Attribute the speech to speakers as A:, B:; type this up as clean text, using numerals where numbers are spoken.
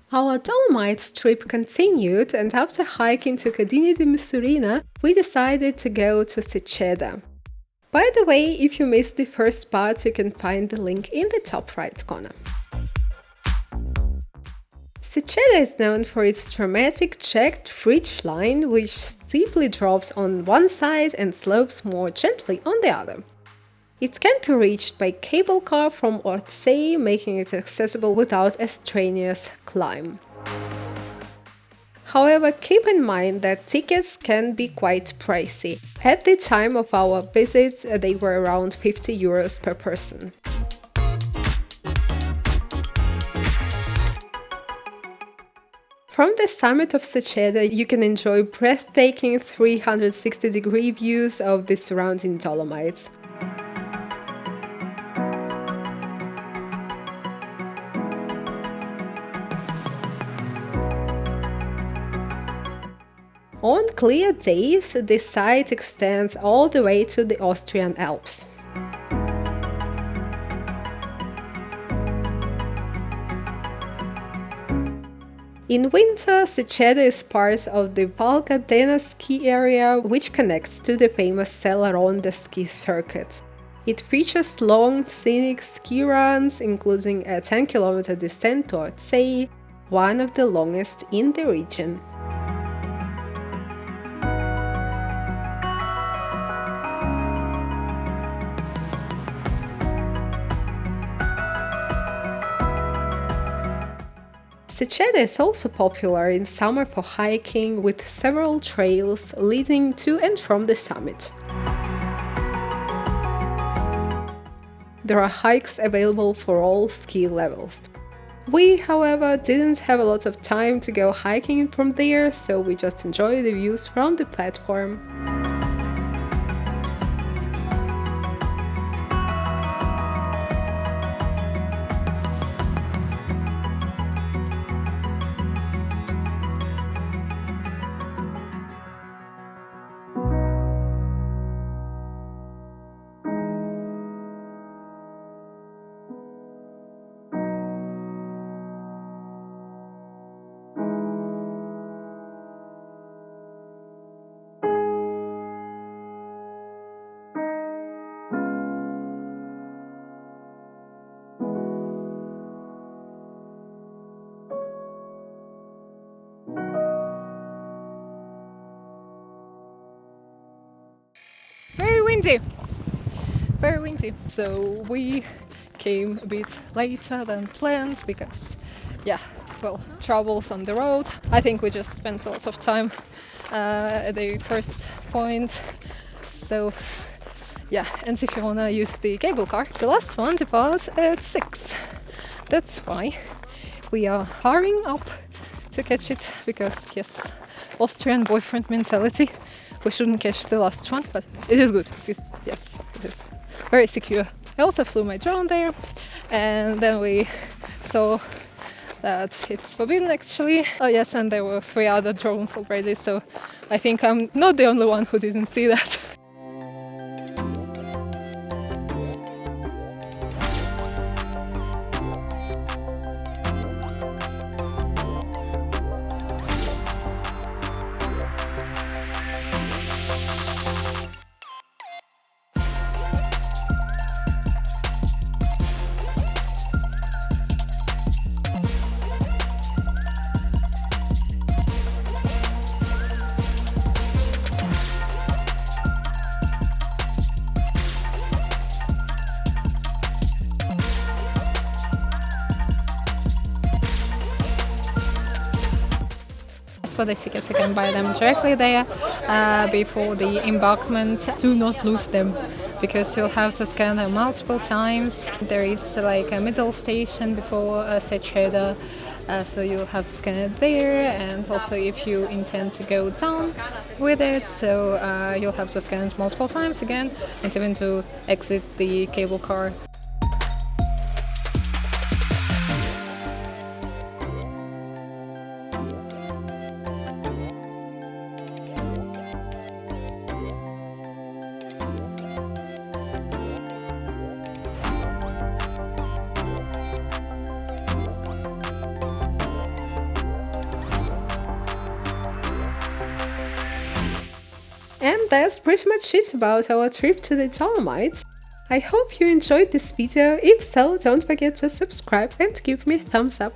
A: Our Dolomites trip continued, and after hiking to Cadini di Misurina, we decided to go to Seceda. By the way, if you missed the first part, you can find the link in the top right corner. Seceda is known for its dramatic checked ridge line, which steeply drops on one side and slopes more gently on the other. It can be reached by cable car from Ortsee, making it accessible without a strenuous climb. However, keep in mind that tickets can be quite pricey. At the time of our visit, they were around 50 euros per person. From the summit of Seceda, you can enjoy breathtaking 360-degree views of the surrounding Dolomites. On clear days, the site extends all the way to the Austrian Alps. In winter, Seceda is part of the Val Gardena ski area, which connects to the famous Sella Ronda ski circuit. It features long, scenic ski runs, including a 10-kilometer descent to Ortsee, one of the longest in the region. Seceda is also popular in summer for hiking, with several trails leading to and from the summit. There are hikes available for all ski levels. We, however, didn't have a lot of time to go hiking from there, so we just enjoy the views from the platform. Very windy, so we came a bit later than planned because troubles on the road. I think we just spent a lot of time at the first point, so and if you wanna use the cable car, the last one departs at 6. That's why we are hurrying up to catch it, because Austrian boyfriend mentality. We shouldn't catch the last one, but it is good. Yes, it is very secure. I also flew my drone there, and then we saw that it's forbidden actually. Oh yes, and there were 3 other drones already, so I think I'm not the only one who didn't see that. For the tickets, you can buy them directly there before the embarkment. Do not lose them, because you'll have to scan them multiple times. There is like a middle station before Seceda, so you'll have to scan it there, and also if you intend to go down with it, so you'll have to scan it multiple times again, and even to exit the cable car. And that's pretty much it about our trip to the Dolomites. I hope you enjoyed this video. If so, don't forget to subscribe and give me a thumbs up.